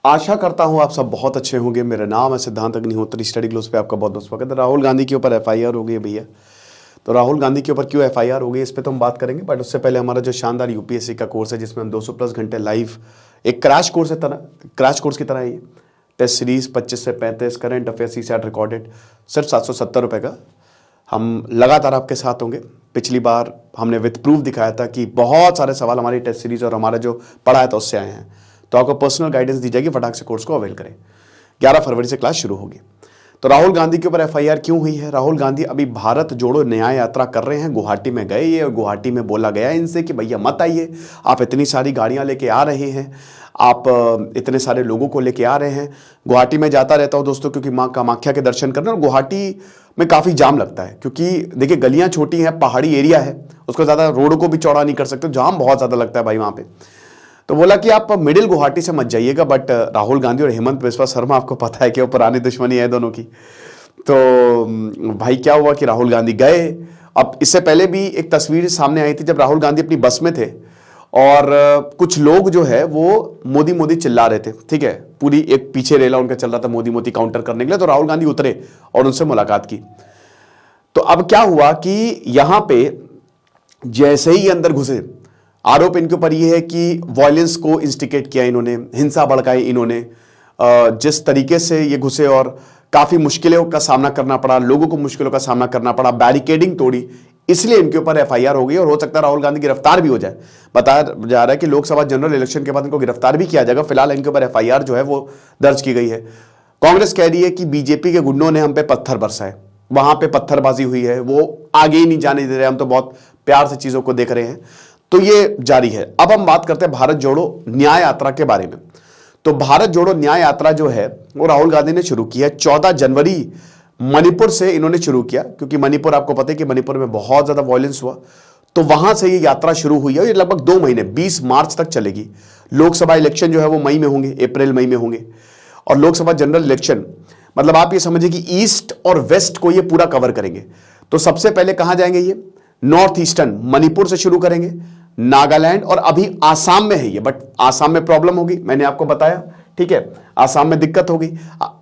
आशा करता हूं आप सब बहुत अच्छे होंगे। मेरा नाम है सिद्धांत अग्निहोत्री। स्टडी ग्लोस पे आपका बहुत बहुत स्वागत है। राहुल गांधी के ऊपर एफआईआर हो गई है भैया। तो राहुल गांधी के ऊपर क्यों एफआईआर हो गई इस पे तो हम बात करेंगे, बट उससे पहले हमारा जो शानदार यूपीएससी का कोर्स है जिसमें हम 200 प्लस घंटे लाइव एक क्रैश कोर्स है, क्रैश कोर्स की तरह है ये। टेस्ट सीरीज 25 से 35 करंट अफेयर्स सीसैट रिकॉर्डेड सिर्फ 770 रुपये का। हम लगातार आपके साथ होंगे। पिछली बार हमने विथ प्रूफ दिखाया था कि बहुत सारे सवाल हमारी टेस्ट सीरीज और हमारा जो पढ़ाया था उससे आए हैं। तो आपको पर्सनल गाइडेंस दी जाएगी, फटाक से कोर्स को अवेल करें। 11 फरवरी से क्लास शुरू होगी। तो राहुल गांधी के ऊपर एफआईआर क्यों हुई है? राहुल गांधी अभी भारत जोड़ो न्याय यात्रा कर रहे हैं। गुवाहाटी में गए ये और गुवाहाटी में बोला गया इनसे कि भैया मत आइए, आप इतनी सारी गाड़ियां लेके आ रहे हैं, आप इतने सारे लोगों को लेके आ रहे हैं। गुवाहाटी में जाता रहता हूं दोस्तों, क्योंकि माँ कामाख्या के दर्शन करने, और गुवाहाटी में काफ़ी जाम लगता है क्योंकि देखिए गलियां छोटी हैं, पहाड़ी एरिया है, उसको ज़्यादा रोड को भी चौड़ा नहीं कर सकते, जाम बहुत ज़्यादा लगता है भाई वहाँ पे। तो बोला कि आप मिडिल गुवाहाटी से मत जाइएगा। बट राहुल गांधी और हेमंत बिस्वा शर्मा, आपको पता है कि वो पुरानी दुश्मनी है दोनों की। तो भाई क्या हुआ कि राहुल गांधी गए। अब इससे पहले भी एक तस्वीर सामने आई थी जब राहुल गांधी अपनी बस में थे और कुछ लोग जो है वो मोदी मोदी चिल्ला रहे थे, ठीक है। पूरी एक पीछे रेला उनका चल रहा था मोदी मोदी काउंटर करने के लिए। तो राहुल गांधी उतरे और उनसे मुलाकात की। तो अब क्या हुआ कि यहां पे जैसे ही अंदर घुसे, आरोप इनके ऊपर यह है कि वॉयलेंस को इंस्टिकेट किया इन्होंने, हिंसा भड़काई इन्होंने। जिस तरीके से ये घुसे और काफी मुश्किलों का सामना करना पड़ा, लोगों को मुश्किलों का सामना करना पड़ा, बैरिकेडिंग तोड़ी, इसलिए इनके ऊपर एफआईआर हो गई। और हो सकता है राहुल गांधी गिरफ्तार भी हो जाए। बताया जा रहा है कि लोकसभा जनरल इलेक्शन के बाद इनको गिरफ्तार भी किया जाएगा। फिलहाल इनके ऊपर एफआईआर जो है वो दर्ज की गई है। कांग्रेस कह रही है कि बीजेपी के गुंडों ने हम पे पत्थर बरसाए, वहां पे पत्थरबाजी हुई है, वो आगे ही नहीं जाने दे रहे, हम तो बहुत प्यार से चीजों को देख रहे हैं। तो ये जारी है। अब हम बात करते हैं भारत जोड़ो न्याय यात्रा के बारे में। तो भारत जोड़ो न्याय यात्रा जो है वो राहुल गांधी ने शुरू की है। 14 जनवरी मणिपुर से इन्होंने शुरू किया, क्योंकि मणिपुर आपको पता है कि मणिपुर में बहुत ज्यादा वायलेंस हुआ। तो वहां से ये यात्रा शुरू हुई है। ये लगभग 2 महीने 20 मार्च तक चलेगी। लोकसभा इलेक्शन जो है वो मई में होंगे, अप्रैल मई में होंगे। और लोकसभा जनरल इलेक्शन मतलब आप ये समझिए कि ईस्ट और वेस्ट को ये पूरा कवर करेंगे। तो सबसे पहले कहां जाएंगे? ये नॉर्थ ईस्टर्न मणिपुर से शुरू करेंगे, नागालैंड और अभी आसाम में है ये। बट आसाम में प्रॉब्लम होगी, मैंने आपको बताया, ठीक है। आसाम में दिक्कत होगी।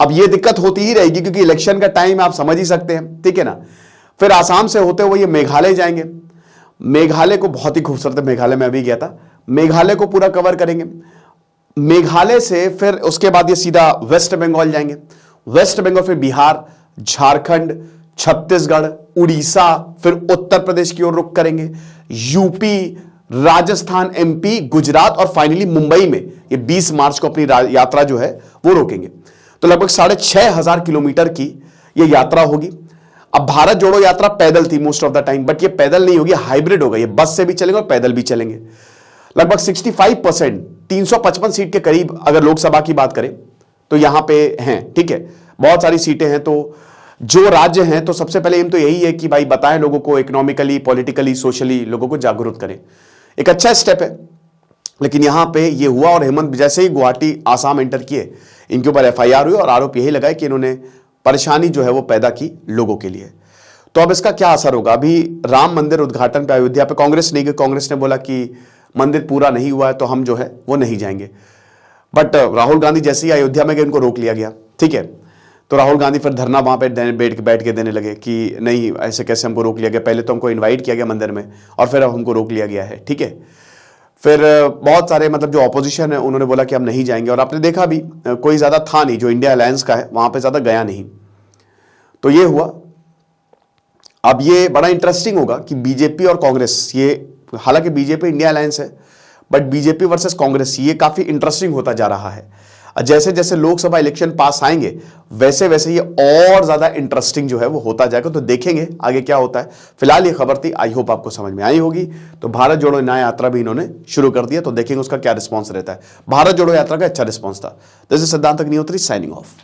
अब ये दिक्कत होती ही रहेगी क्योंकि इलेक्शन का टाइम आप समझ ही सकते हैं, ठीक है ना। फिर आसाम से होते हुए ये मेघालय जाएंगे। मेघालय को बहुत ही खूबसूरत है, मेघालय में अभी गया था, मेघालय को पूरा कवर करेंगे। मेघालय से फिर उसके बाद ये सीधा वेस्ट बंगाल जाएंगे। वेस्ट बंगाल फिर बिहार, झारखंड, छत्तीसगढ़, उड़ीसा, फिर उत्तर प्रदेश की ओर रुख करेंगे, यूपी, राजस्थान, एमपी, गुजरात और फाइनली मुंबई में ये 20 मार्च को अपनी यात्रा जो है वो रोकेंगे। तो लगभग 6,500 किलोमीटर की ये यात्रा होगी। अब भारत जोड़ो यात्रा पैदल थी most of the time, but ये पैदल नहीं होगी, हाइब्रिड होगा। ये बस से भी चलेंगे और पैदल भी चलेंगे। लगभग 65% 355 सीट के करीब अगर लोकसभा की बात करें तो यहां पे हैं, ठीक है। बहुत सारी सीटें हैं। तो जो राज्य हैं, तो सबसे पहले एम तो यही है कि भाई बताएं लोगों को, इकोनॉमिकली, पॉलिटिकली, सोशली लोगों को जागरूक करें। एक अच्छा स्टेप है। लेकिन यहां पे ये हुआ और हेमंत जैसे ही गुवाहाटी आसाम एंटर किए, इनके ऊपर एफआईआर हुई और आरोप यही लगाए कि इन्होंने परेशानी जो है वो पैदा की लोगों के लिए। तो अब इसका क्या असर होगा? अभी राम मंदिर उद्घाटन पे अयोध्या पे कांग्रेस नहीं गई। कांग्रेस ने बोला कि मंदिर पूरा नहीं हुआ है तो हम जो है वो नहीं जाएंगे। बट राहुल गांधी जैसे ही अयोध्या में गए इनको रोक लिया गया, ठीक है। तो राहुल गांधी फिर धरना वहां पे बैठ के देने लगे कि नहीं, ऐसे कैसे हमको रोक लिया गया, पहले तो हमको इनवाइट किया गया मंदिर में और फिर अब हमको रोक लिया गया है, ठीक है। फिर बहुत सारे मतलब जो ऑपोजिशन है उन्होंने बोला कि हम नहीं जाएंगे। और आपने देखा भी कोई ज्यादा था नहीं, जो इंडिया अलायंस का है वहां पे ज्यादा गया नहीं। तो ये हुआ। अब ये बड़ा इंटरेस्टिंग होगा कि बीजेपी और कांग्रेस, ये हालांकि बीजेपी इंडिया अलायंस है बट बीजेपी वर्सेस कांग्रेस, ये काफी इंटरेस्टिंग होता जा रहा है। जैसे जैसे लोकसभा इलेक्शन पास आएंगे वैसे वैसे ये और ज्यादा इंटरेस्टिंग जो है वो होता जाएगा। तो देखेंगे आगे क्या होता है। फिलहाल ये खबर थी, आई होप आपको समझ में आई होगी। तो भारत जोड़ो न्याय यात्रा भी इन्होंने शुरू कर दिया, तो देखेंगे उसका क्या रिस्पॉन्स रहता है। भारत जोड़ो यात्रा का अच्छा रिस्पॉन्स था। दिस इज सिद्धांत अग्निहोत्री साइनिंग ऑफ।